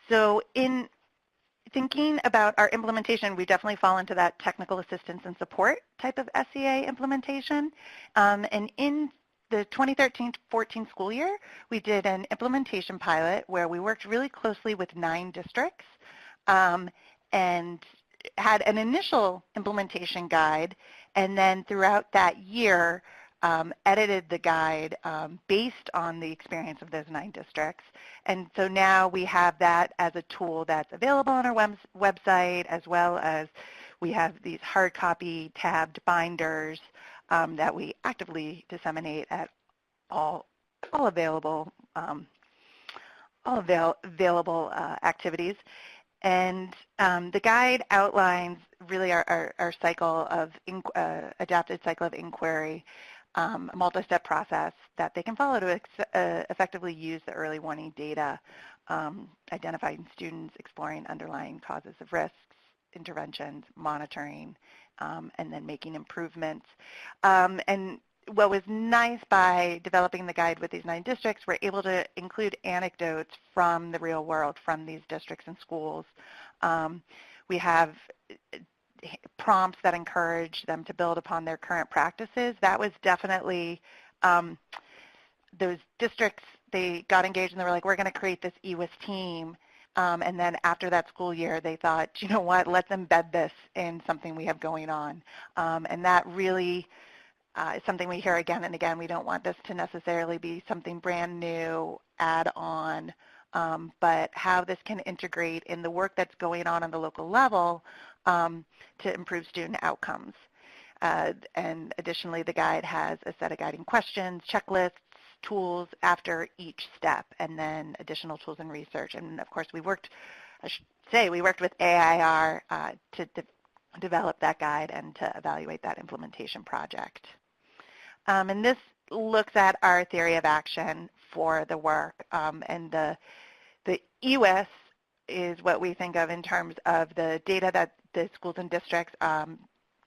So in thinking about our implementation, we definitely fall into that technical assistance and support type of SEA implementation. And in the 2013-14 school year, we did an implementation pilot where we worked really closely with 9 districts and had an initial implementation guide, and then throughout that year edited the guide based on the experience of those 9 districts. And so now we have that as a tool that's available on our website, as well as we have these hard copy tabbed binders that we actively disseminate at all available activities. And the guide outlines really our cycle of adapted cycle of inquiry, a multi-step process that they can follow to effectively use the early warning data, identifying students, exploring underlying causes of risks, interventions, monitoring, and then making improvements. And what was nice by developing the guide with these 9 districts, we're able to include anecdotes from the real world, from these districts and schools. We have prompts that encourage them to build upon their current practices. That was definitely, those districts, they got engaged and they were like, we're going to create this EWIS team. And then after that school year, they thought, you know what, let's embed this in something we have going on. And that really is something we hear again and again. We don't want this to necessarily be something brand new, add-on, but how this can integrate in the work that's going on the local level to improve student outcomes. And additionally, the guide has a set of guiding questions, checklists, tools after each step, and then additional tools and research. And of course, we worked with AIR to develop that guide and to evaluate that implementation project. And this looks at our theory of action for the work. And the EWIS is what we think of in terms of the data that the schools and districts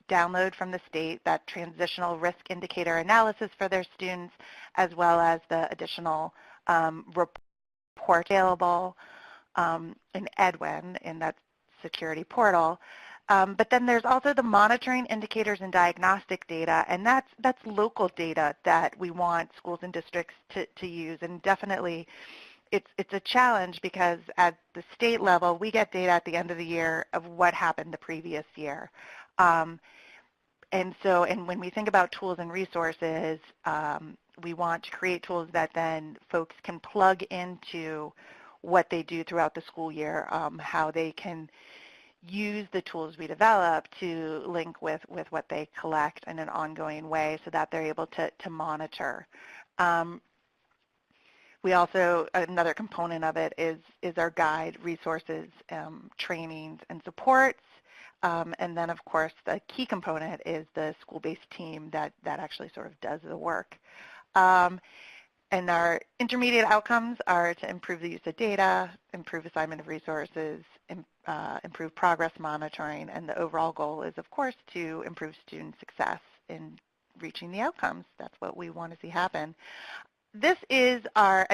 download from the state, that transitional risk indicator analysis for their students, as well as the additional report available in Edwin, in that security portal. But then there's also the monitoring indicators and diagnostic data, and that's local data that we want schools and districts to use. And definitely it's a challenge because at the state level, we get data at the end of the year of what happened the previous year. And when we think about tools and resources, we want to create tools that then folks can plug into what they do throughout the school year, how they can use the tools we develop to link with what they collect in an ongoing way so that they're able to monitor. We also, another component of it is our guide, resources, trainings, and supports. And then, of course, the key component is the school-based team that actually sort of does the work. And our intermediate outcomes are to improve the use of data, improve assignment of resources, improve progress monitoring, and the overall goal is, of course, to improve student success in reaching the outcomes. That's what we want to see happen. This is our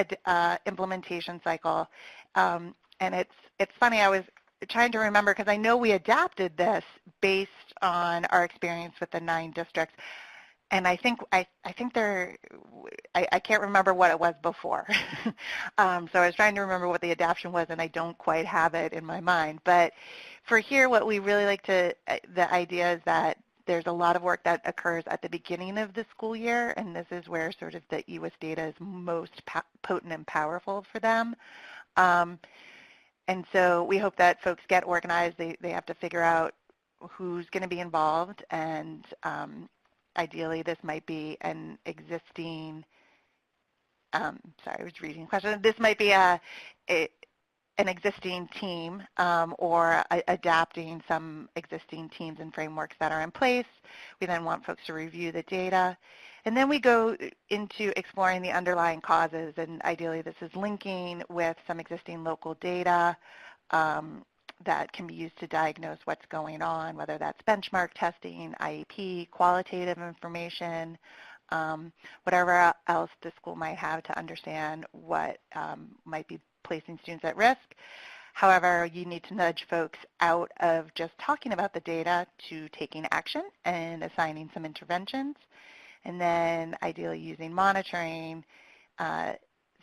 implementation cycle, and it's funny, I was trying to remember because I know we adapted this based on our experience with the 9 districts, and I think I can't remember what it was before. So I was trying to remember what the adaptation was, and I don't quite have it in my mind. But for here, what we really like to, the idea is that there's a lot of work that occurs at the beginning of the school year, and this is where sort of the EWIS data is most potent and powerful for them. And so we hope that folks get organized. They have to figure out who's going to be involved, and ideally this might be an existing, sorry, I was reading a question. This might be an existing team or adapting some existing teams and frameworks that are in place. We then want folks to review the data. And then we go into exploring the underlying causes, and ideally this is linking with some existing local data that can be used to diagnose what's going on, whether that's benchmark testing, IEP, qualitative information, whatever else the school might have to understand what might be placing students at risk. However, you need to nudge folks out of just talking about the data to taking action and assigning some interventions, and then ideally using monitoring,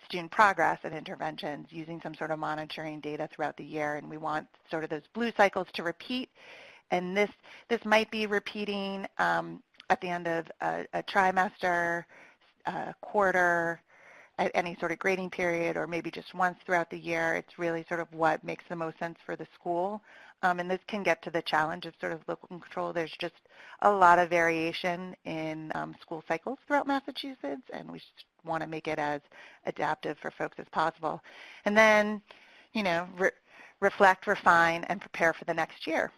student progress and interventions, using some sort of monitoring data throughout the year. And we want sort of those blue cycles to repeat. And this might be repeating at the end of a trimester, a quarter, at any sort of grading period, or maybe just once throughout the year. It's really sort of what makes the most sense for the school. And this can get to the challenge of sort of local control. There's just a lot of variation in school cycles throughout Massachusetts, and we just want to make it as adaptive for folks as possible. And then, reflect, refine, and prepare for the next year.